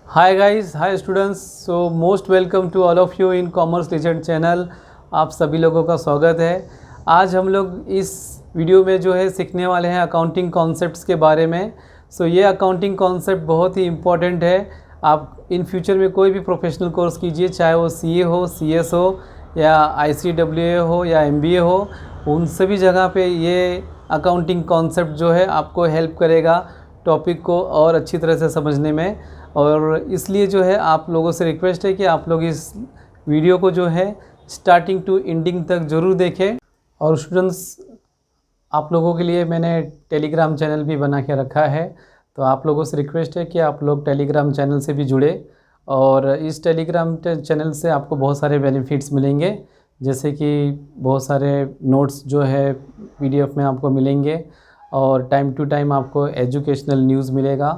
Hi guys, hi students. So most welcome to all of you in commerce legend channel. आप सभी लोगों का स्वागत है। आज हम लोग इस वीडियो में जो है सीखने वाले हैं अकाउंटिंग कॉन्सेप्ट्स के बारे में। ये अकाउंटिंग कॉन्सेप्ट बहुत ही इम्पॉर्टेंट है। आप इन फ्यूचर में कोई भी प्रोफेशनल कोर्स कीजिए, चाहे वो सीए हो, सीएस हो या आईसीडब्ल्यूए हो या एमबीए हो, उन सभी जगह पे ये अकाउंटिंग कॉन्सेप्ट जो है आपको हेल्प करेगा टॉपिक को और अच्छी तरह से समझने में। और इसलिए जो है आप लोगों से रिक्वेस्ट है कि आप लोग इस वीडियो को जो है स्टार्टिंग टू एंडिंग तक ज़रूर देखें। और स्टूडेंट्स, आप लोगों के लिए मैंने टेलीग्राम चैनल भी बना के रखा है, तो आप लोगों से रिक्वेस्ट है कि आप लोग टेलीग्राम चैनल से भी जुड़े। और इस टेलीग्राम चैनल से आपको बहुत सारे बेनिफिट्स मिलेंगे, जैसे कि बहुत सारे नोट्स जो है पीडीएफ में आपको मिलेंगे, और टाइम टू टाइम आपको एजुकेशनल न्यूज़ मिलेगा,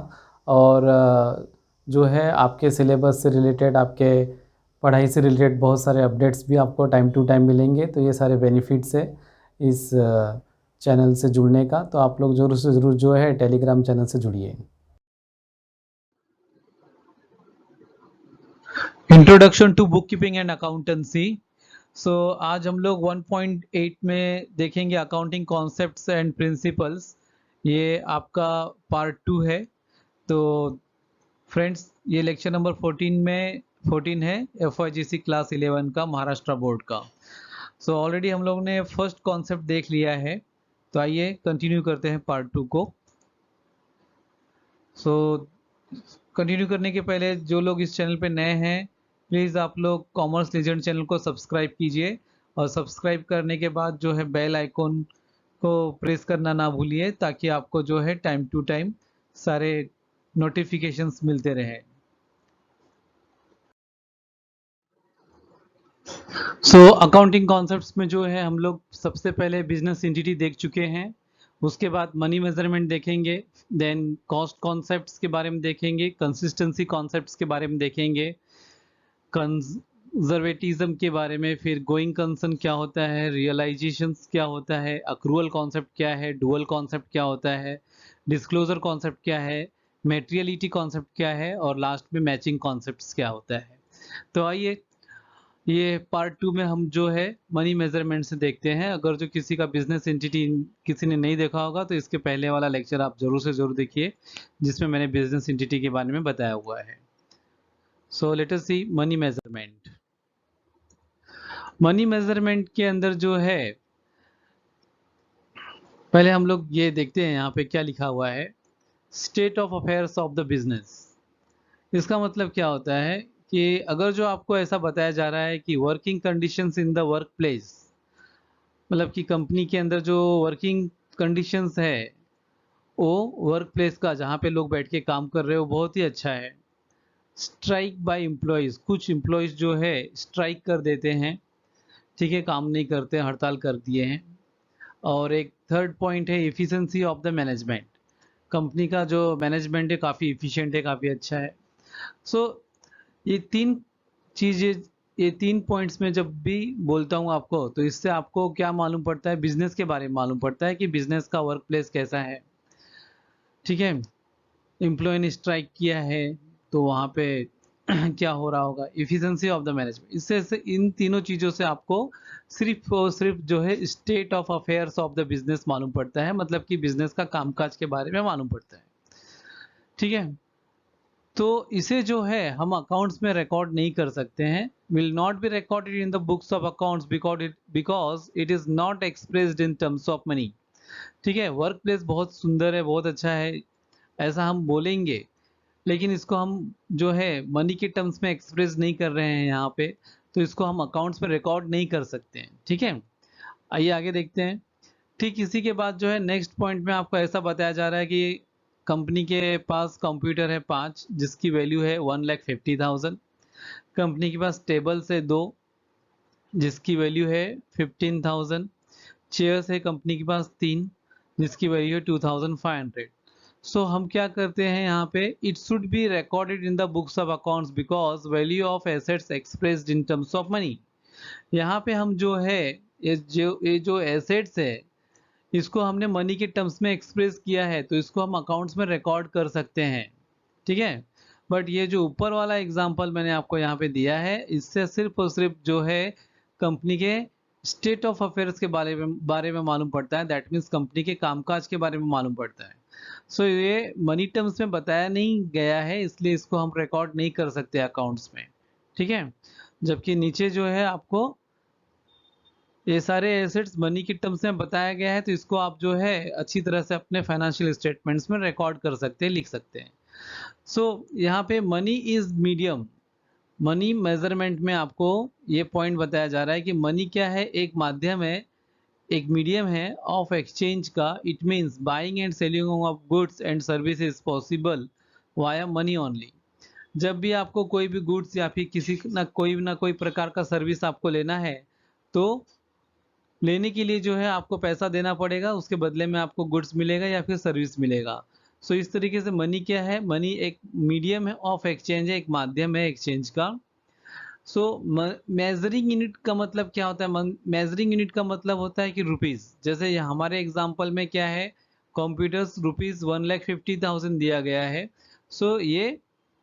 और जो है आपके सिलेबस से रिलेटेड, आपके पढ़ाई से रिलेटेड बहुत सारे अपडेट्स भी आपको टाइम टू टाइम मिलेंगे। तो ये सारे बेनिफिट्स है इस चैनल से जुड़ने का। तो आप लोग ज़रूर से ज़रूर जो है टेलीग्राम चैनल से जुड़िए। Introduction to book keeping and accountancy. आज हम लोग 1.8 में देखेंगे अकाउंटिंग कॉन्सेप्ट्स एंड प्रिंसिपल्स। ये आपका पार्ट 2 है। तो फ्रेंड्स, ये लेक्चर नंबर 14 है, FYGC क्लास 11 का, महाराष्ट्र बोर्ड का। ऑलरेडी हम लोग ने फर्स्ट कॉन्सेप्ट देख लिया है, तो आइए कंटिन्यू करते हैं पार्ट 2 को। कंटिन्यू करने के पहले जो लोग इस चैनल पे नए हैं, प्लीज़ आप लोग कॉमर्स लीजेंड चैनल को सब्सक्राइब कीजिए, और सब्सक्राइब करने के बाद जो है बेल आइकॉन को प्रेस करना ना भूलिए, ताकि आपको जो है टाइम टू टाइम सारे नोटिफिकेशंस मिलते रहे। अकाउंटिंग कॉन्सेप्ट्स में जो है हम लोग सबसे पहले बिजनेस एंटिटी देख चुके हैं, उसके बाद मनी मेजरमेंट देखेंगे, देन कॉस्ट कॉन्सेप्ट्स के बारे में देखेंगे, कंसिस्टेंसी कॉन्सेप्ट्स के बारे में देखेंगे, कंजर्वेटिज्म के बारे में, फिर गोइंग कंसर्न क्या होता है, रियलाइजेशंस क्या होता है, अक्रूवल कॉन्सेप्ट क्या है, डुअल कॉन्सेप्ट क्या होता है, डिस्क्लोजर कॉन्सेप्ट क्या है, मेटेरियलिटी कॉन्सेप्ट क्या है, और लास्ट में मैचिंग कॉन्सेप्ट्स क्या होता है। तो आइए, ये पार्ट 2 में हम जो है मनी मेजरमेंट से देखते हैं। अगर जो किसी का बिजनेस एंटिटी किसी ने नहीं देखा होगा, तो इसके पहले वाला लेक्चर आप जरूर से जरूर देखिए, जिसमें मैंने बिजनेस एंटिटी के बारे में बताया हुआ है। लेट अस सी मनी मेजरमेंट। मनी मेजरमेंट के अंदर जो है, पहले हम लोग ये देखते हैं यहाँ पे क्या लिखा हुआ है, state of affairs of the business. इसका मतलब क्या होता है कि अगर जो आपको ऐसा बताया जा रहा है कि working conditions in the work place, मतलब कि कंपनी के अंदर जो वर्किंग कंडीशंस है, वो वर्क प्लेस का जहाँ पे लोग बैठ के काम कर रहे हो बहुत ही अच्छा है। स्ट्राइक बाय एम्प्लॉयज़, कुछ एम्प्लॉयज़ जो है स्ट्राइक कर देते हैं, ठीक है, काम नहीं करते, हड़ताल कर दिए हैं। और एक थर्ड पॉइंट है efficiency of the management, company का जो मैनेजमेंट है काफ़ी इफ़िशिएंट है, काफ़ी अच्छा है। सो ये तीन चीज़ें, ये तीन पॉइंट्स में जब भी बोलता हूँ आपको, तो इससे आपको क्या मालूम पड़ता है, बिजनेस के बारे में मालूम पड़ता है कि बिजनेस का वर्क प्लेस कैसा है। ठीक है, एम्प्लॉय ने स्ट्राइक किया है, तो वहाँ पे क्या हो रहा होगा, इफिशिएंसी ऑफ द मैनेजमेंट। इससे इन तीनों चीज़ों से आपको सिर्फ और सिर्फ जो है state of affairs of the business मालूम पड़ता है, मतलब कि बिजनेस का कामकाज के बारे में मालूम पड़ता है। ठीक है, तो इसे जो है हम अकाउंट्स में रिकॉर्ड नहीं कर सकते हैं, will not be recorded in the books of accounts because it is not expressed in terms of money. ठीक है, वर्क प्लेस बहुत सुंदर है, बहुत अच्छा है, ऐसा हम बोलेंगे, लेकिन इसको हम जो है मनी के टर्म्स में एक्सप्रेस नहीं कर रहे हैं यहाँ पे, तो इसको हम अकाउंट्स में रिकॉर्ड नहीं कर सकते हैं। ठीक है, आइए आगे देखते हैं। ठीक इसी के बाद जो है नेक्स्ट पॉइंट में आपको ऐसा बताया जा रहा है कि कंपनी के पास कंप्यूटर है 5, जिसकी वैल्यू है 1,50,000। कंपनी के पास टेबल्स है 2, जिसकी वैल्यू है 15,000। चेयर्स है कंपनी के पास 3, जिसकी वैल्यू है 2,500। हम क्या करते हैं यहाँ पे, it should be recorded in the books of accounts because value of assets expressed in terms of money. यहाँ पे हम जो है, ये जो एसेट्स है, इसको हमने मनी के टर्म्स में एक्सप्रेस किया है, तो इसको हम अकाउंट्स में रिकॉर्ड कर सकते हैं। ठीक है, बट ये जो ऊपर वाला एग्जांपल मैंने आपको यहाँ पे दिया है, इससे सिर्फ और सिर्फ जो है कंपनी के स्टेट ऑफ अफेयर्स के बारे में मालूम पड़ता है। दैट मीन्स कंपनी के कामकाज के बारे में मालूम पड़ता है। सो ये मनी टर्म्स में बताया नहीं गया है, इसलिए इसको हम रिकॉर्ड नहीं कर सकते अकाउंट्स में, ठीक है। जबकि नीचे जो है आपको ये सारे एसेट्स मनी की टर्म्स में बताया गया है, तो इसको आप जो है अच्छी तरह से अपने फाइनेंशियल स्टेटमेंट्स में रिकॉर्ड कर सकते हैं, लिख सकते हैं। सो यहाँ पे money is medium, money measurement में आपको ये पॉइंट बताया जा रहा है कि मनी क्या है, एक माध्यम है, एक मीडियम है ऑफ एक्सचेंज का। It means buying and selling of goods and services possible via money only. जब भी आपको कोई भी गुड्स या फिर किसी ना कोई प्रकार का सर्विस आपको लेना है, तो लेने के लिए जो है आपको पैसा देना पड़ेगा, उसके बदले में आपको गुड्स मिलेगा या फिर सर्विस मिलेगा। सो इस तरीके से मनी क्या है, मनी एक मीडियम है ऑफ एक्सचेंज है, एक माध्यम है एक्सचेंज का। सो मेजरिंग यूनिट का मतलब क्या होता है, मेजरिंग यूनिट का मतलब होता है कि रुपीस। जैसे हमारे एग्जांपल में क्या है, कंप्यूटर्स रुपीस 1,50,000 दिया गया है। सो ये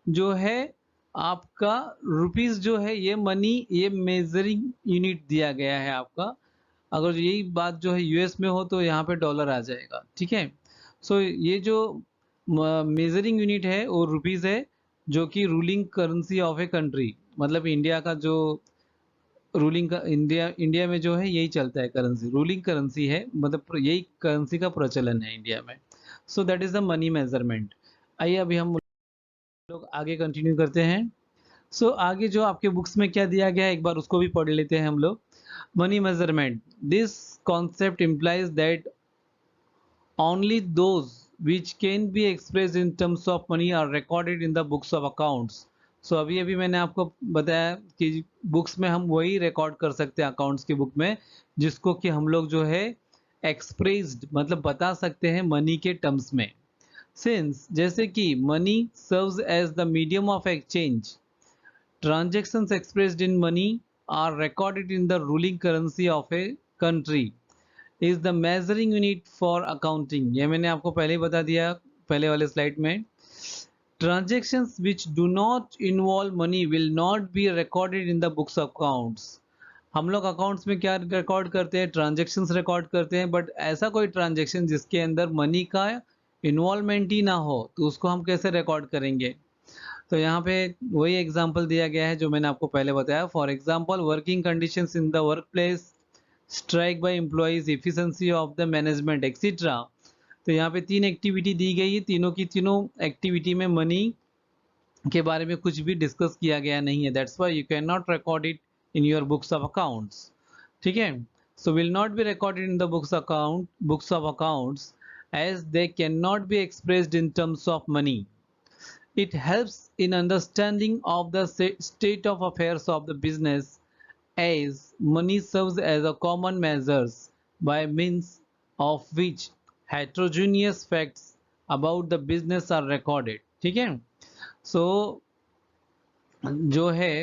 जो है आपका रुपीस जो है ये मनी, ये मेजरिंग यूनिट दिया गया है आपका। अगर यही बात जो है यूएस में हो तो यहाँ पे डॉलर आ जाएगा, ठीक है। सो ये जो मेजरिंग यूनिट है वो रुपीस है, जो कि ruling currency of a country, मतलब इंडिया का जो रूलिंग का इंडिया में जो है यही चलता है, करेंसी रूलिंग करेंसी है, मतलब यही करेंसी का प्रचलन है इंडिया में। So that is the money measurement. आइए अभी हम लोग आगे कंटिन्यू करते हैं। सो आगे जो आपके बुक्स में क्या दिया गया है एक बार उसको भी पढ़ लेते हैं हम लोग। Money measurement, this concept implies that only those which can be expressed in terms of money are recorded in the books of accounts. So अभी अभी मैंने आपको बताया कि बुक्स में हम वही रिकॉर्ड कर सकते हैं अकाउंट्स की बुक में जिसको कि हम लोग जो है एक्सप्रेस्ड मतलब बता सकते हैं मनी के टर्म्स में। सिंस जैसे कि money serves as the medium of exchange, transactions expressed in money are recorded in the ruling currency of a country is the measuring unit for accounting। ये मैंने आपको पहले ही बता दिया पहले वाले स्लाइड में। Transactions which do not involve money will not be recorded in the books of accounts। हम लोग अकाउंट्स में क्या रिकॉर्ड करते हैं, ट्रांजेक्शन्स रिकॉर्ड करते हैं, बट ऐसा कोई ट्रांजेक्शन जिसके अंदर मनी का इन्वॉल्वमेंट ही ना हो तो उसको हम कैसे रिकॉर्ड करेंगे। तो यहाँ पे वही एग्जांपल दिया गया है जो मैंने आपको पहले बताया। For example working conditions in the work place, strike by employees, efficiency of the management etcetera. तो यहाँ पे 3 एक्टिविटी दी गई है, तीनों की तीनों एक्टिविटी में मनी के बारे में कुछ भी डिस्कस किया गया नहीं है। That's why you can not record it in your books of accounts, ठीक है। So will not be recorded in the books of accounts as they can not be expressed in terms of money. It helps in understanding of the state of affairs of the business, as money serves as a common measures by means of which heterogeneous facts about the business are recorded। ठीक है। सो जो है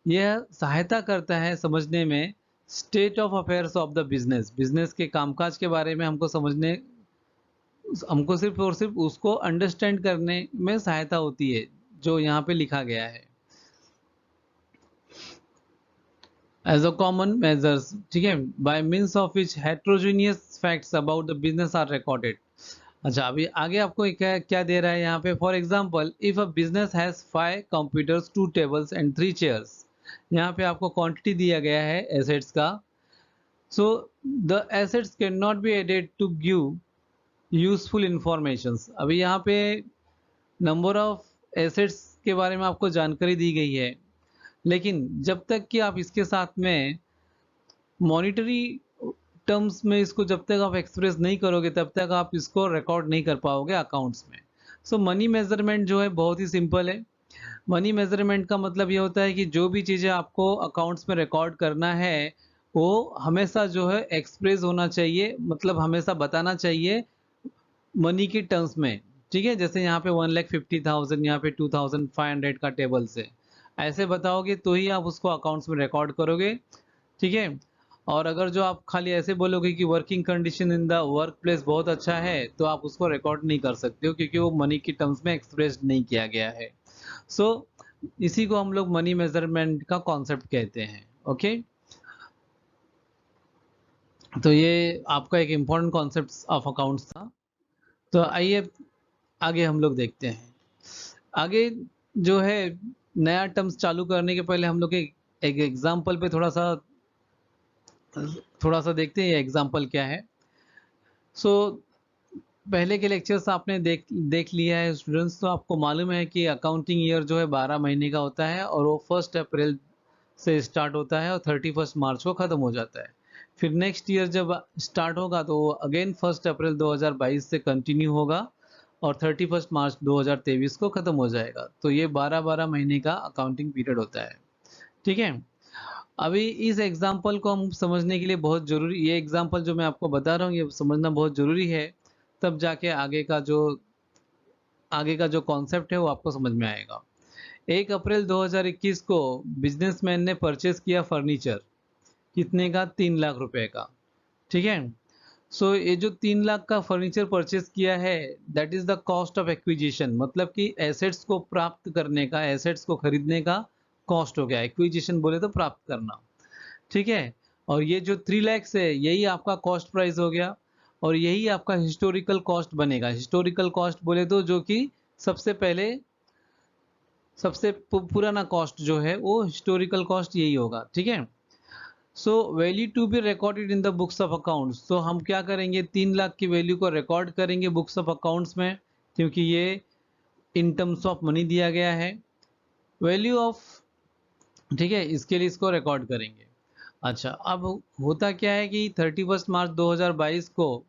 यह सहायता करता है समझने में state of affairs of the business, business के कामकाज के बारे में हमको समझने, हमको सिर्फ और सिर्फ उसको अंडरस्टैंड करने में सहायता होती है जो यहाँ पे लिखा गया है एज अ कॉमन मेजर्स, ठीक है, by means of which heterogeneous facts about the business are recorded. अच्छा अभी आगे आपको क्या क्या दे रहा है यहाँ पे। For example if a business has 5 computers, 2 tables and 3 chairs. यहाँ पे आपको क्वांटिटी दिया गया है एसेट्स का। So the assets can not be added to give useful informations. अभी यहाँ पे नंबर ऑफ एसेट्स के बारे में आपको जानकारी दी गई है, लेकिन जब तक कि आप इसके साथ में मॉनिटरी टर्म्स में इसको जब तक आप एक्सप्रेस नहीं करोगे तब तक आप इसको रिकॉर्ड नहीं कर पाओगे अकाउंट्स में। सो मनी मेजरमेंट जो है बहुत ही सिंपल है। मनी मेजरमेंट का मतलब ये होता है कि जो भी चीज़ें आपको अकाउंट्स में रिकॉर्ड करना है वो हमेशा जो है एक्सप्रेस होना चाहिए, मतलब हमेशा बताना चाहिए मनी के टर्म्स में, ठीक है। जैसे यहाँ पे 1,50,000, यहाँ पे 2,500 का टेबल से ऐसे बताओगे तो ही आप उसको अकाउंट्स में रिकॉर्ड करोगे, ठीक है। और अगर जो आप खाली ऐसे बोलोगे कि working condition in the work place बहुत अच्छा है तो आप उसको रिकॉर्ड नहीं कर सकते हो क्योंकि वो मनी की टर्म्स में एक्सप्रेस नहीं किया गया है। सो इसी को हम लोग मनी मेजरमेंट का कॉन्सेप्ट कहते हैं। ओके, तो ये आपका एक इम्पॉर्टेंट कॉन्सेप्ट ऑफ अकाउंट्स था। तो आइए आगे हम लोग देखते हैं। आगे जो है, नया टर्म्स चालू करने के पहले हम लोग एक एग्जाम्पल पे थोड़ा सा देखते हैं ये एग्जाम्पल क्या है। सो पहले के लेक्चर्स आपने देख लिया है स्टूडेंट्स, तो आपको मालूम है कि अकाउंटिंग ईयर जो है 12 महीने का होता है और वो 1 अप्रैल से स्टार्ट होता है और 31 मार्च को ख़त्म हो जाता है। फिर नेक्स्ट ईयर जब स्टार्ट होगा तो वो अगेन 1 अप्रैल 2022 से कंटिन्यू होगा और 31 मार्च 2023 को ख़त्म हो जाएगा। तो ये 12-12 महीने का अकाउंटिंग पीरियड होता है। ठीक है, अभी इस एग्जाम्पल को हम समझने के लिए बहुत ज़रूरी, ये एग्जाम्पल जो मैं आपको बता रहा हूँ ये समझना बहुत ज़रूरी है, तब जाके आगे का जो कॉन्सेप्ट है वो आपको समझ में आएगा। 1 अप्रैल 2021 को बिजनेसमैन ने परचेस किया फर्नीचर, कितने का? 3 लाख रुपए का। ठीक है, सो ये जो 3 लाख का फर्नीचर परचेस किया है that is the cost of acquisition, मतलब कि एसेट्स को प्राप्त करने का, एसेट्स को खरीदने का कॉस्ट हो गया। एक्विजिशन बोले तो प्राप्त करना। ठीक है, और ये जो 3 lakhs है यही आपका कॉस्ट प्राइस हो गया और यही आपका हिस्टोरिकल कॉस्ट बनेगा। हिस्टोरिकल कॉस्ट बोले तो जो कि सबसे पहले सबसे पुराना कॉस्ट जो है वो हिस्टोरिकल कॉस्ट यही होगा। ठीक है, so value to be recorded in the books of accounts, तो हम क्या करेंगे? 3 लाख की वैल्यू को रिकॉर्ड करेंगे बुक्स ऑफ अकाउंट्स में, क्योंकि ये इन टर्म्स ऑफ मनी दिया गया है। वैल्यू ऑफ, ठीक है, इसके लिए इसको रिकॉर्ड करेंगे। अच्छा, अब होता क्या है कि 31 मार्च 2022 को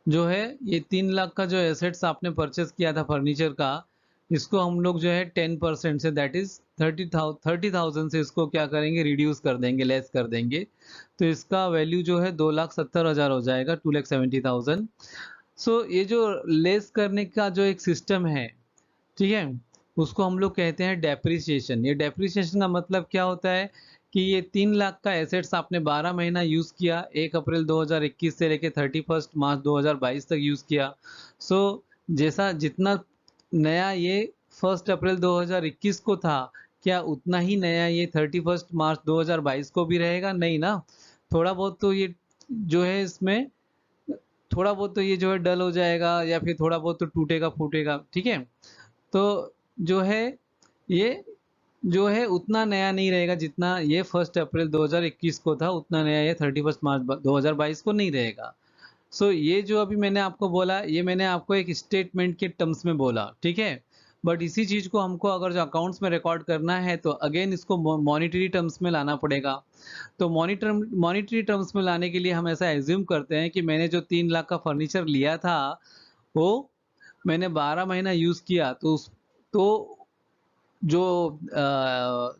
जो है ये 3 लाख का जो एसेट्स आपने परचेस किया था फर्नीचर का, इसको हम लोग जो है 10% से, दैट इज 30,000 से इसको क्या करेंगे? रिड्यूस कर देंगे, लेस कर देंगे। तो इसका वैल्यू जो है 2,70,000 हो जाएगा, 2,70,000। सो ये जो लेस करने का जो एक सिस्टम है, ठीक है, उसको हम लोग कहते हैं डेप्रिसिएशन। ये डेप्रिसिएशन का मतलब क्या होता है कि ये 3 लाख का एसेट्स आपने 12 महीना यूज़ किया, 1 अप्रैल 2021 से लेके 31 मार्च 2022 तक यूज़ किया। सो जैसा जितना नया ये 1 अप्रैल 2021 को था, क्या उतना ही नया ये 31 मार्च 2022 को भी रहेगा? नहीं ना, थोड़ा बहुत तो ये जो है इसमें थोड़ा बहुत तो ये जो है डल हो जाएगा या फिर थोड़ा बहुत तो टूटेगा फूटेगा। ठीक है, तो जो है ये जो है उतना नया नहीं रहेगा जितना ये 1 अप्रैल 2021 को था, उतना नया ये 31 मार्च 2022 को नहीं रहेगा। सो ये जो अभी मैंने आपको बोला, ये मैंने आपको एक स्टेटमेंट के टर्म्स में बोला। ठीक है, बट इसी चीज को हमको अगर जो अकाउंट्स में रिकॉर्ड करना है तो अगेन इसको मॉनिटरी टर्म्स में लाना पड़ेगा। तो मॉनिटरी टर्म्स में लाने के लिए हम ऐसा एज्यूम करते हैं कि मैंने जो 3 लाख का फर्नीचर लिया था वो मैंने 12 महीना यूज किया, तो जो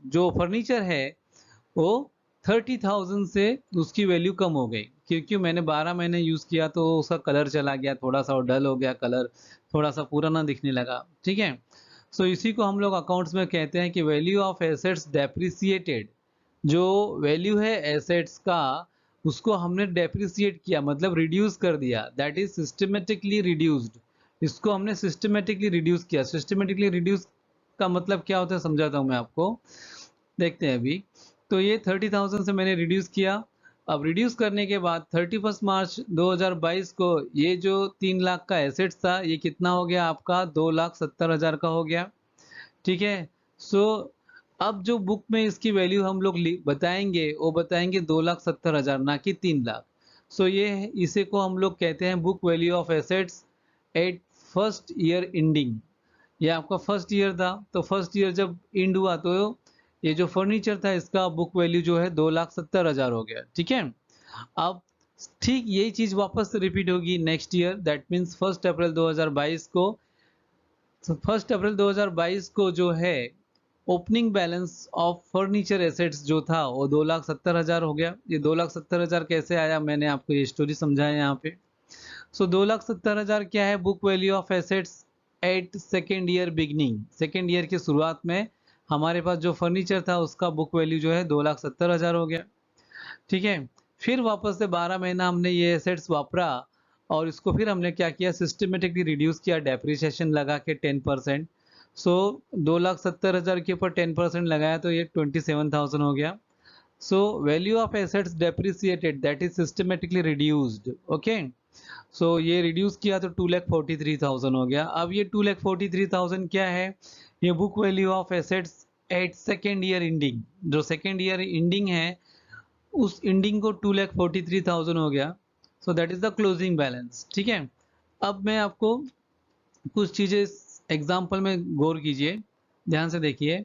जो फर्नीचर है वो 30,000 से उसकी वैल्यू कम हो गई, क्योंकि मैंने 12 महीने यूज़ किया तो उसका कलर चला गया, थोड़ा सा डल हो गया कलर, थोड़ा सा पुराना दिखने लगा। ठीक है, सो इसी को हम लोग अकाउंट्स में कहते हैं कि वैल्यू ऑफ एसेट्स डेप्रिसिएटेड। जो वैल्यू है एसेट्स का उसको हमने डेप्रिसिएट किया, मतलब रिड्यूस कर दिया, दैट इज सिस्टमेटिकली रिड्यूस्ड। इसको हमने सिस्टमेटिकली रिड्यूस किया। सिस्टमेटिकली रिड्यूस का मतलब क्या होता है समझाता हूँ मैं आपको, देखते हैं अभी। तो ये 30,000 से मैंने रिड्यूस किया। अब रिड्यूस करने के बाद 31 मार्च 2022 को ये जो 3 लाख का एसेट्स था ये कितना हो गया आपका? 2,70,000 का हो गया। ठीक है, सो अब जो बुक में इसकी वैल्यू हम लोग बताएंगे वो बताएंगे 2,70,000 ना कि 3 लाख। सो ये इसे को हम लोग कहते हैं book value of assets at first year ending. ये आपका फर्स्ट ईयर था, तो फर्स्ट ईयर जब इंड हुआ तो ये जो फर्नीचर था इसका बुक वैल्यू जो है 2,70,000 हो गया। ठीक है, अब ठीक यही चीज वापस रिपीट होगी नेक्स्ट ईयर, दैट मीन्स 1 अप्रैल 2022 को। 1 अप्रैल 2022 को जो है opening balance of furniture assets जो था वो 2,70,000 हो गया। ये 2,70,000 कैसे आया, मैंने आपको ये स्टोरी समझाया यहाँ पे। सो 2,70,000 क्या है? Book value of assets at second year beginning. Second year की शुरुआत में हमारे पास जो फर्नीचर था उसका बुक वैल्यू जो है 2,70,000 हो गया। ठीक है, फिर वापस से 12 महीना हमने ये एसेट्स वापरा और इसको फिर हमने क्या किया? सिस्टमेटिकली रिड्यूस किया, डेप्रिसिएशन लगा के 10%। सो 2,70,000 के ऊपर 10% लगाया तो ये 27,000 हो गया. So value of assets depreciated, that is systematically reduced. Okay. So ये reduce किया तो 2,43,000 हो गया. अब ये 2,43,000 क्या है? ये book value of assets at second year ending. जो second year ending है उस ending को 2,43,000 हो गया. So that is the closing balance. ठीक है. अब मैं आपको कुछ चीज़ें एग्जाम्पल में गौर कीजिए, ध्यान से देखिए.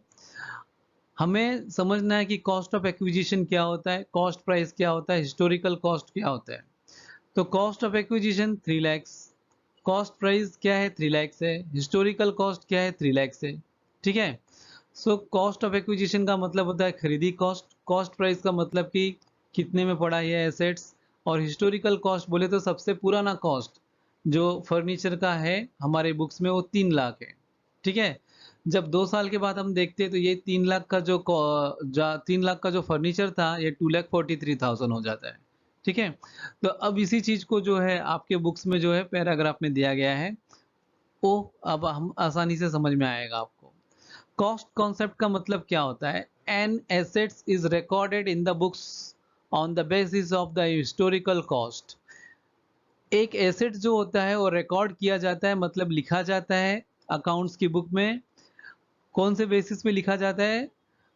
हमें समझना है कि कॉस्ट ऑफ एक्विजिशन क्या होता है, कॉस्ट प्राइस क्या होता है, हिस्टोरिकल कॉस्ट क्या होता है. तो cost of acquisition 3 lakhs, cost price क्या है 3 lakhs है, हिस्टोरिकल कॉस्ट क्या है 3 lakhs है. ठीक है. सो कॉस्ट ऑफ एक्विजिशन का मतलब होता है खरीदी कॉस्ट, कॉस्ट प्राइस का मतलब कि कितने में पड़ा है एसेट्स, और हिस्टोरिकल कॉस्ट बोले तो सबसे पुराना कॉस्ट जो फर्नीचर का है हमारे बुक्स में वो 3 लाख है. ठीक है. जब 2 साल के बाद हम देखते हैं तो ये 3 लाख का जो 3 लाख का जो फर्नीचर था ये 2,43,000 हो जाता है. ठीक है. तो अब इसी चीज को जो है आपके बुक्स में जो है पैराग्राफ में दिया गया है वो अब हम आसानी से समझ में आएगा आपको. कॉस्ट कॉन्सेप्ट का मतलब क्या होता है? An assets is recorded in the books on the basis of the historical cost. एक एसेट जो होता है वो रिकॉर्ड किया जाता है, मतलब लिखा जाता है अकाउंट्स की बुक में. कौन से बेसिस पे लिखा जाता है?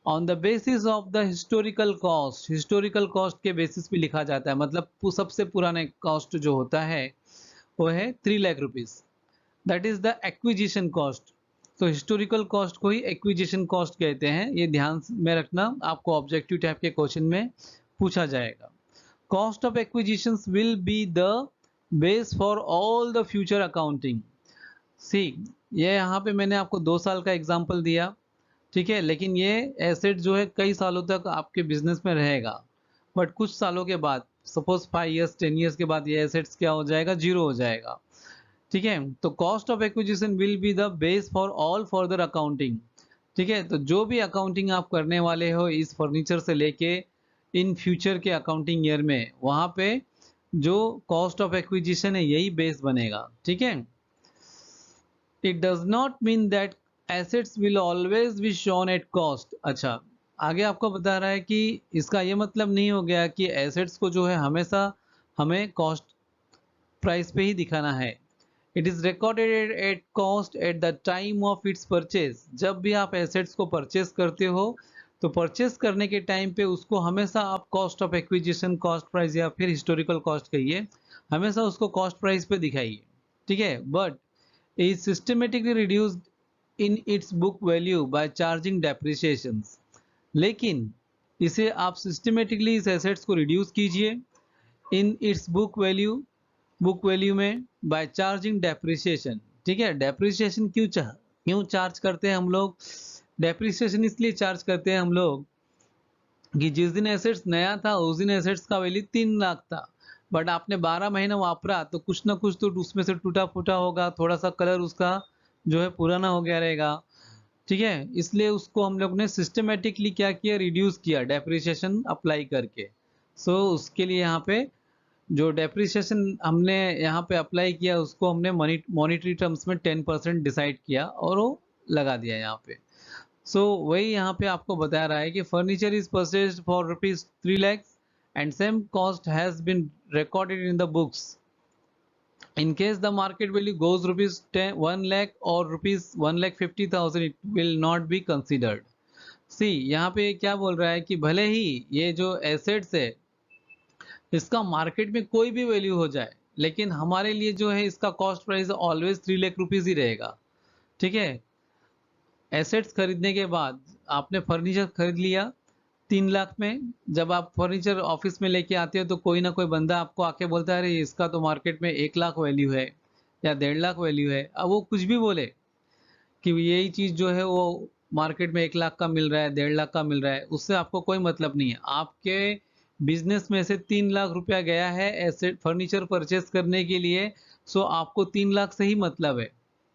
On the basis of the historical cost. Historical cost के बेसिस पे लिखा जाता है, मतलब सबसे पुराने कॉस्ट जो होता है वो है 3 lakh rupees. That is the acquisition cost. तो हिस्टोरिकल कॉस्ट को ही एक्विजिशन कॉस्ट कहते हैं. ये ध्यान में रखना, आपको ऑब्जेक्टिव टाइप के क्वेश्चन में पूछा जाएगा. Cost of acquisition will be the base for all the future accounting. See, ये यहाँ पे मैंने आपको 2 साल का एग्जाम्पल दिया. ठीक है. लेकिन ये एसेट जो है कई सालों तक आपके बिजनेस में रहेगा, बट कुछ सालों के बाद सपोज 5 years 10 years के बाद ये एसेट्स क्या हो जाएगा? जीरो हो जाएगा. ठीक है. तो cost of acquisition will be the base for all further accounting. ठीक है. तो जो भी अकाउंटिंग आप करने वाले हो इस फर्नीचर से लेके इन फ्यूचर के अकाउंटिंग ईयर में, वहां पे जो कॉस्ट ऑफ एक्विजिशन है यही बेस बनेगा. ठीक है. It does not mean that assets will always be shown at cost. अच्छा, आगे आपको बता रहा है कि इसका ये मतलब नहीं हो गया कि एसेट्स को जो है हमेशा हमें कॉस्ट प्राइस पे ही दिखाना है. It is recorded at cost at the time of its purchase. जब भी आप एसेट्स को परचेज करते हो तो परचेज करने के टाइम पे उसको हमेशा आप cost of acquisition, cost price या फिर हिस्टोरिकल कॉस्ट कहिए, हमेशा उसको कॉस्ट प्राइस पे दिखाइए. ठीक है. But is systematically reduced in its book value by charging depreciations. लेकिन इसे आप सिस्टमेटिकली इस एसेट्स को रिड्यूस कीजिए इन इट्स बुक वैल्यू में बाय चार्जिंग डेप्रिसिएशन. ठीक है. डेप्रिसिएशन क्यों चार्ज करते हैं हम लोग? डेप्रिसिएशन इसलिए चार्ज करते हैं हम लोग कि जिस दिन एसेट्स नया था उस दिन एसेट्स का वैल्यू 3 लाख था, बट आपने 12 महीना वापरा तो कुछ ना कुछ तो उसमें से टूटा फूटा होगा, थोड़ा सा कलर उसका जो है पुराना हो गया रहेगा. ठीक है. इसलिए उसको हम लोग ने सिस्टमेटिकली क्या किया? रिड्यूस किया डेप्रिसिएशन अप्लाई करके. सो उसके लिए यहाँ पे जो डेप्रिसिएशन हमने यहाँ पे अप्लाई किया उसको हमने मॉनिटरी टर्म्स में 10% डिसाइड किया और वो लगा दिया यहाँ पे. सो वही यहाँ पे आपको बता रहा है कि furniture is purchased for rupees 3 lakhs and same cost has been recorded in the books. In case the market value goes rupees 1 lakh or rupees 1,50,000, it will not be considered. See, यहाँ पे क्या बोल रहा है कि भले ही ये जो एसेट्स है इसका मार्केट में कोई भी वैल्यू हो जाए, लेकिन हमारे लिए जो है इसका cost price always 3 lakh rupees ही रहेगा. ठीक है. एसेट्स खरीदने के बाद आपने फर्नीचर खरीद लिया 3 लाख में. जब आप फर्नीचर ऑफिस में लेके आते हो तो कोई ना कोई बंदा आपको आके बोलता है अरे इसका तो मार्केट में 1 लाख वैल्यू है या 1.5 लाख वैल्यू है. अब वो कुछ भी बोले कि यही चीज जो है वो मार्केट में 1 लाख का मिल रहा है, 1.5 लाख का मिल रहा है, उससे आपको कोई मतलब नहीं है. आपके बिजनेस में से 3 लाख रुपया गया है एसेट फर्नीचर परचेस करने के लिए. सो आपको 3 लाख से ही मतलब है.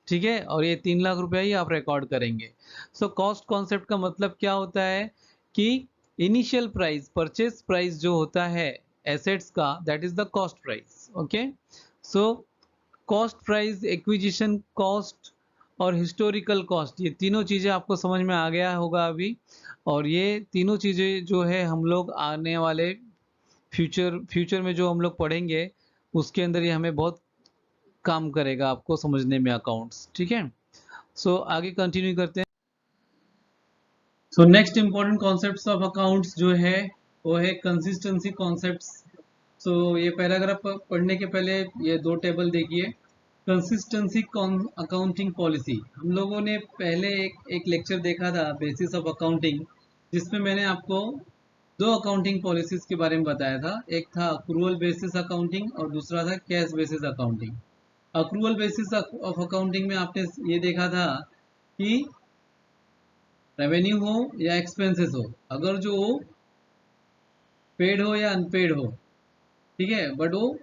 ठीक है. और ये 3 लाख रुपया ही आप रिकॉर्ड करेंगे. सो कॉस्ट कॉन्सेप्ट का मतलब क्या होता है कि इनिशियल प्राइस, परचेस प्राइस जो होता है एसेट्स का, that is the cost price. Okay. So cost price, acquisition cost, और हिस्टोरिकल कॉस्ट, ये तीनों चीज़ें आपको समझ में आ गया होगा अभी। और ये तीनों चीज़ें जो है हम लोग आने वाले फ्यूचर में जो हम लोग पढ़ेंगे उसके अंदर ये हमें बहुत काम करेगा आपको समझने में अकाउंट्स। ठीक है, सो आगे कंटिन्यू करते हैं। So next important concepts of accounts जो है वो है कंसिस्टेंसी कॉन्सेप्ट्स। सो ये पैराग्राफ पढ़ने के पहले ये दो टेबल देखिए। कंसिस्टेंसी अकाउंटिंग पॉलिसी, हम लोगों ने पहले एक लेक्चर देखा था बेसिस ऑफ अकाउंटिंग, जिसमें मैंने आपको दो अकाउंटिंग पॉलिसीज के बारे में बताया था। एक था अक्रूवल बेसिस अकाउंटिंग और दूसरा था cash basis accounting. Accrual basis of accounting में आपने ये देखा था कि रेवेन्यू हो या एक्सपेंसेस हो, अगर जो पेड हो या अनपेड हो, ठीक है, बट वो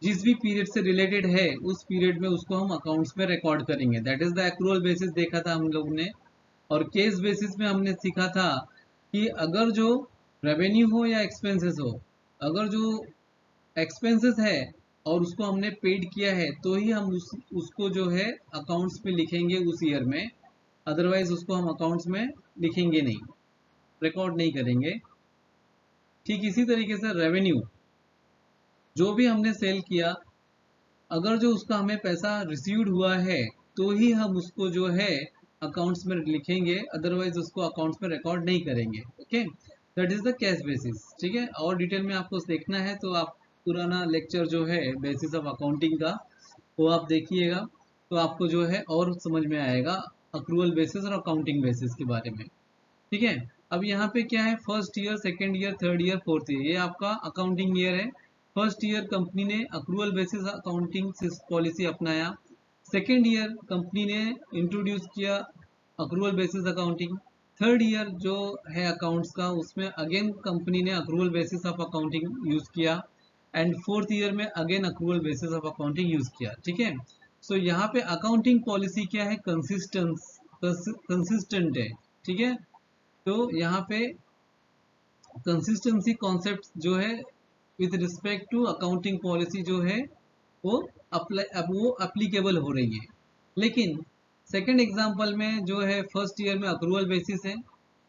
जिस भी पीरियड से रिलेटेड है उस पीरियड में उसको हम अकाउंट्स में रिकॉर्ड करेंगे, that is the accrual basis देखा था हम लोग ने। और केस बेसिस में हमने सीखा था कि अगर जो रेवेन्यू हो या एक्सपेंसेस हो, अगर जो एक्सपेंसेस है और उसको हमने पेड किया है तो ही हम उसको जो है अकाउंट्स में लिखेंगे उस ईयर में, अदरवाइज उसको हम अकाउंट्स में लिखेंगे नहीं, रिकॉर्ड नहीं करेंगे। ठीक इसी तरीके से रेवेन्यू, जो भी हमने सेल किया, अगर जो उसका हमें पैसा रिसीव्ड हुआ है तो ही हम उसको जो है अकाउंट्स में लिखेंगे, अदरवाइज उसको अकाउंट्स में रिकॉर्ड नहीं करेंगे। Okay, that is the cash basis. ठीक है, और डिटेल में आपको देखना है तो आप पुराना लेक्चर जो है बेसिस ऑफ अकाउंटिंग का वो आप देखिएगा, तो आपको जो है और समझ में आएगा अक्रूवल बेसिस और अकाउंटिंग बेसिस के बारे में। ठीक है, अब यहाँ पे क्या है, first year, second year, third year, fourth year, ये आपका अकाउंटिंग ईयर है। फर्स्ट ईयर कंपनी ने अक्रूवल बेसिस अकाउंटिंग पॉलिसी अपनाया। सेकेंड ईयर कंपनी ने इंट्रोड्यूस किया accrual basis accounting. Third year जो है अकाउंट्स का, उसमें अगेन कंपनी ने accrual basis of accounting use किया। एंड फोर्थ ईयर में again accrual basis of accounting use किया। ठीक है, सो यहाँ पे अकाउंटिंग पॉलिसी क्या है, कंसिस्टेंट है। ठीक है, तो यहाँ पे कंसिस्टेंसी कॉन्सेप्ट जो है with respect to accounting policy जो है वो अप्लीकेबल हो रही है। लेकिन सेकंड एग्जांपल में जो है फर्स्ट ईयर में अक्रूवल बेसिस है,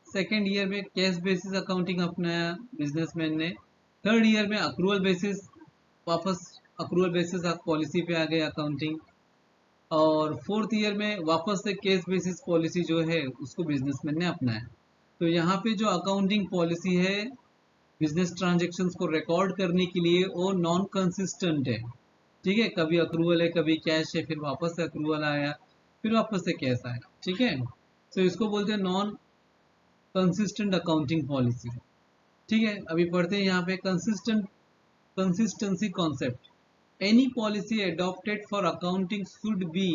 सेकंड ईयर में कैश बेसिस अकाउंटिंग अपनाया बिजनेसमैन ने, थर्ड ईयर में अक्रूवल बेसिस, वापस अक्रूवल बेसिस पॉलिसी पे आ गए अकाउंटिंग, और फोर्थ ईयर में वापस से केस बेसिस पॉलिसी जो है उसको बिजनेसमैन ने अपनाया। तो यहाँ पे जो अकाउंटिंग पॉलिसी है बिजनेस ट्रांजैक्शंस को रिकॉर्ड करने के लिए वो नॉन कंसिस्टेंट है। ठीक है, कभी अक्रूवल है, कभी कैश है, फिर वापस से अक्रूवल आया, फिर वापस से कैश आया। ठीक है, तो इसको बोलते हैं नॉन कंसिस्टेंट अकाउंटिंग पॉलिसी। ठीक है, अभी पढ़ते हैं यहाँ पे consistency concept. Any policy adopted for accounting should be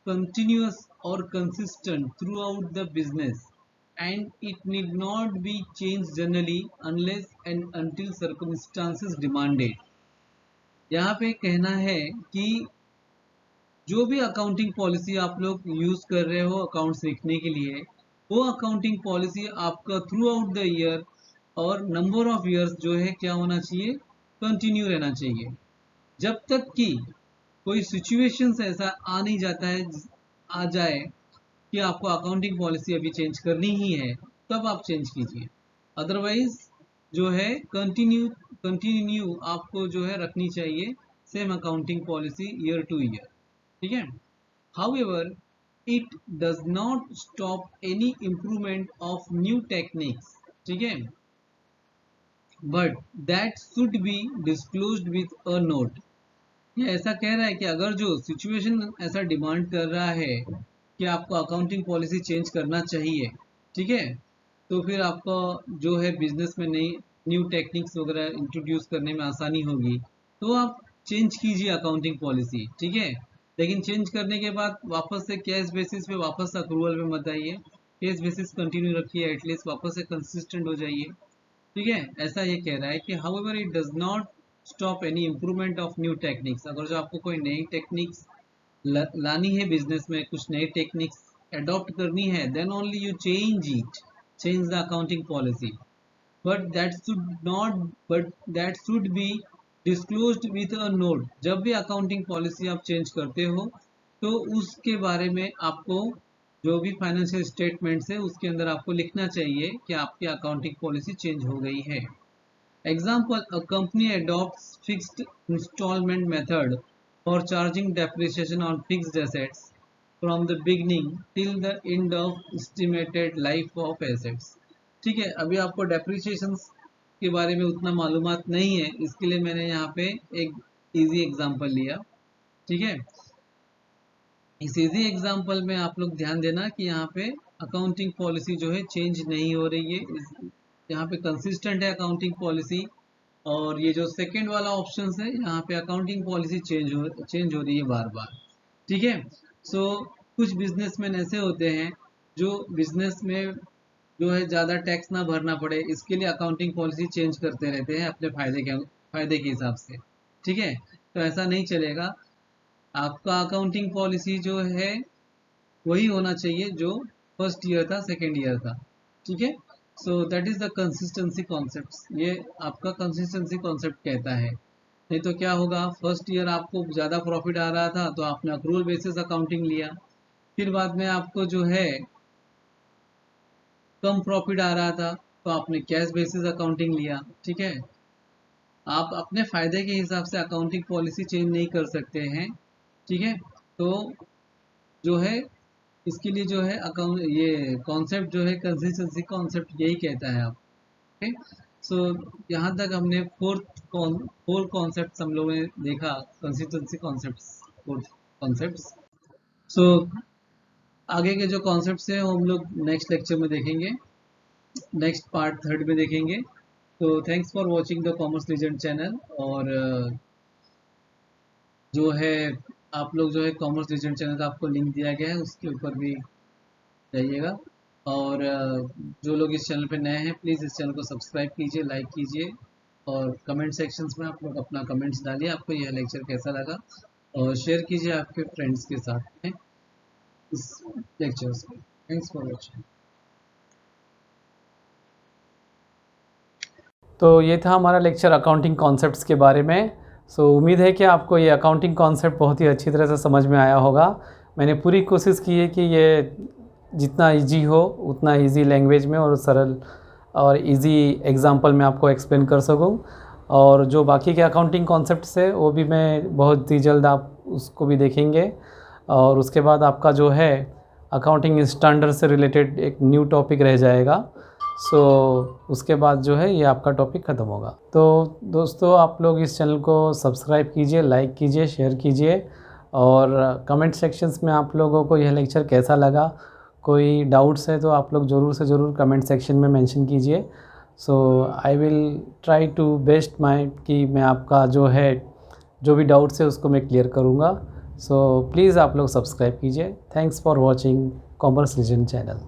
continuous or consistent throughout the business, and it need not be changed generally unless and until circumstances demanded। यहाँ पे कहना है कि जो भी अकाउंटिंग पॉलिसी आप लोग यूज कर रहे हो अकाउंट्स लिखने के लिए, वो अकाउंटिंग पॉलिसी आपका थ्रू आउट द ईयर और नंबर ऑफ ईयर्स जो है क्या होना चाहिए, कंटिन्यू रहना चाहिए। जब तक कि कोई सिचुएशंस ऐसा आ नहीं जाता है, आ जाए कि आपको अकाउंटिंग पॉलिसी अभी चेंज करनी ही है, तब आप चेंज कीजिए। अदरवाइज जो है कंटिन्यू आपको जो है रखनी चाहिए same accounting policy year two year. ठीक है, however it does not stop any improvement of new techniques. ठीक है, but that should be disclosed with a note. ये ऐसा कह रहा है कि अगर जो सिचुएशन ऐसा डिमांड कर रहा है कि आपको अकाउंटिंग पॉलिसी चेंज करना चाहिए, ठीक है, तो फिर आपको जो है बिजनेस में नई न्यू टेक्निक्स वगैरह इंट्रोड्यूस करने में आसानी होगी, तो आप चेंज कीजिए अकाउंटिंग पॉलिसी। ठीक है, लेकिन चेंज करने के बाद वापस से कैश बेसिस पे वापस अक्रूवल पे मत आइए, कैश बेसिस कंटिन्यू रखिए, एटलीस्ट वापस से कंसिस्टेंट हो जाइए। ठीक है, ऐसा ये कह रहा है कि however it does not stop any improvement of new techniques. अगर जो आपको कोई नई टेक्निक्स लानी है बिजनेस में, कुछ नई टेक्निक्स अडॉप्ट करनी है, then only you change the accounting policy, but that should be disclosed with a note. जब भी अकाउंटिंग पॉलिसी आप चेंज करते हो तो उसके बारे में आपको जो भी फाइनेंशियल स्टेटमेंट्स है उसके अंदर आपको लिखना चाहिए कि आपकी अकाउंटिंग पॉलिसी चेंज हो गई है। Example, a company adopts fixed installment method for charging depreciation on fixed assets from the beginning till the end of estimated life of assets। ठीक है, अभी आपको डेप्रिसिएशन के बारे में उतना मालूमात नहीं है, इसके लिए मैंने यहाँ पे एक इजी एग्जांपल लिया। ठीक है, इस इजी एग्जांपल में आप लोग ध्यान देना कि यहाँ पे अकाउंटिंग पॉलिसी जो है चेंज नहीं हो रही है, यहाँ पे कंसिस्टेंट है अकाउंटिंग पॉलिसी। और ये जो सेकंड वाला ऑप्शन है यहाँ पे अकाउंटिंग पॉलिसी चेंज हो रही है बार बार। ठीक है, सो कुछ बिजनेसमैन ऐसे होते हैं जो बिजनेस में जो है ज़्यादा टैक्स ना भरना पड़े, इसके लिए अकाउंटिंग पॉलिसी चेंज करते रहते हैं अपने फायदे के हिसाब से। ठीक है, तो ऐसा नहीं चलेगा। आपका अकाउंटिंग पॉलिसी जो है वही होना चाहिए जो फर्स्ट ईयर था, सेकेंड ईयर था। ठीक है, so that is the consistency concept, ये आपका कंसिस्टेंसी कॉन्सेप्ट कहता है। नहीं तो क्या होगा, फर्स्ट ईयर आपको ज़्यादा प्रॉफिट आ रहा था तो आपने अक्रूवल बेसिस अकाउंटिंग लिया, फिर बाद में आपको जो है कम प्रॉफिट आ रहा था तो आपने कैश बेसिस अकाउंटिंग लिया। ठीक है, आप अपने फायदे के हिसाब से अकाउंटिंग पॉलिसी चेंज नहीं कर सकते हैं। ठीक है, तो जो है इसके लिए जो है अकाउंट ये कॉन्सेप्ट जो है कंसिस्टेंसी कॉन्सेप्ट यही कहता है आप। ओके, सो यहाँ तक हमने फोर कॉन्सेप्ट हम लोगों ने देखा, कंसिस्टेंसी कॉन्सेप्ट्स, फोर कॉन्सेप्ट्स। सो आगे के जो कॉन्सेप्ट्स हैं वो हम लोग नेक्स्ट लेक्चर में देखेंगे, नेक्स्ट पार्ट थर्ड में देखेंगे। तो thanks for watching the commerce legend channel. और जो है आप लोग जो है कॉमर्स लीजेंड चैनल का आपको लिंक दिया गया है, उसके ऊपर भी जाइएगा। और जो लोग इस चैनल पे नए हैं प्लीज़ इस चैनल को सब्सक्राइब कीजिए, लाइक कीजिए और कमेंट सेक्शंस में आप लोग अपना कमेंट्स डालिए आपको यह लेक्चर कैसा लगा, और शेयर कीजिए आपके फ्रेंड्स के साथ में इस लेक्चर्स को। Thanks for watching. तो ये था हमारा लेक्चर अकाउंटिंग कॉन्सेप्ट्स के बारे में। उम्मीद है कि आपको ये अकाउंटिंग कॉन्सेप्ट बहुत ही अच्छी तरह से समझ में आया होगा। मैंने पूरी कोशिश की है कि ये जितना इजी हो उतना इजी लैंग्वेज में और सरल और इजी एग्जांपल में आपको एक्सप्लेन कर सकूं। और जो बाकी के अकाउंटिंग कॉन्सेप्ट्स है वो भी मैं बहुत ही जल्द आप उसको भी देखेंगे। और उसके बाद आपका जो है अकाउंटिंग स्टैंडर्ड से रिलेटेड एक न्यू टॉपिक रह जाएगा। उसके बाद जो है ये आपका टॉपिक ख़त्म होगा। तो दोस्तों आप लोग इस चैनल को सब्सक्राइब कीजिए, लाइक कीजिए, शेयर कीजिए और कमेंट सेक्शंस में आप लोगों को यह लेक्चर कैसा लगा, कोई डाउट्स है तो आप लोग ज़रूर से ज़रूर कमेंट सेक्शन में मेंशन कीजिए। I will try to best my कि मैं आपका जो है जो भी डाउट्स है उसको मैं क्लियर करूँगा। प्लीज़ आप लोग सब्सक्राइब कीजिए। Thanks for watching commerce legend channel.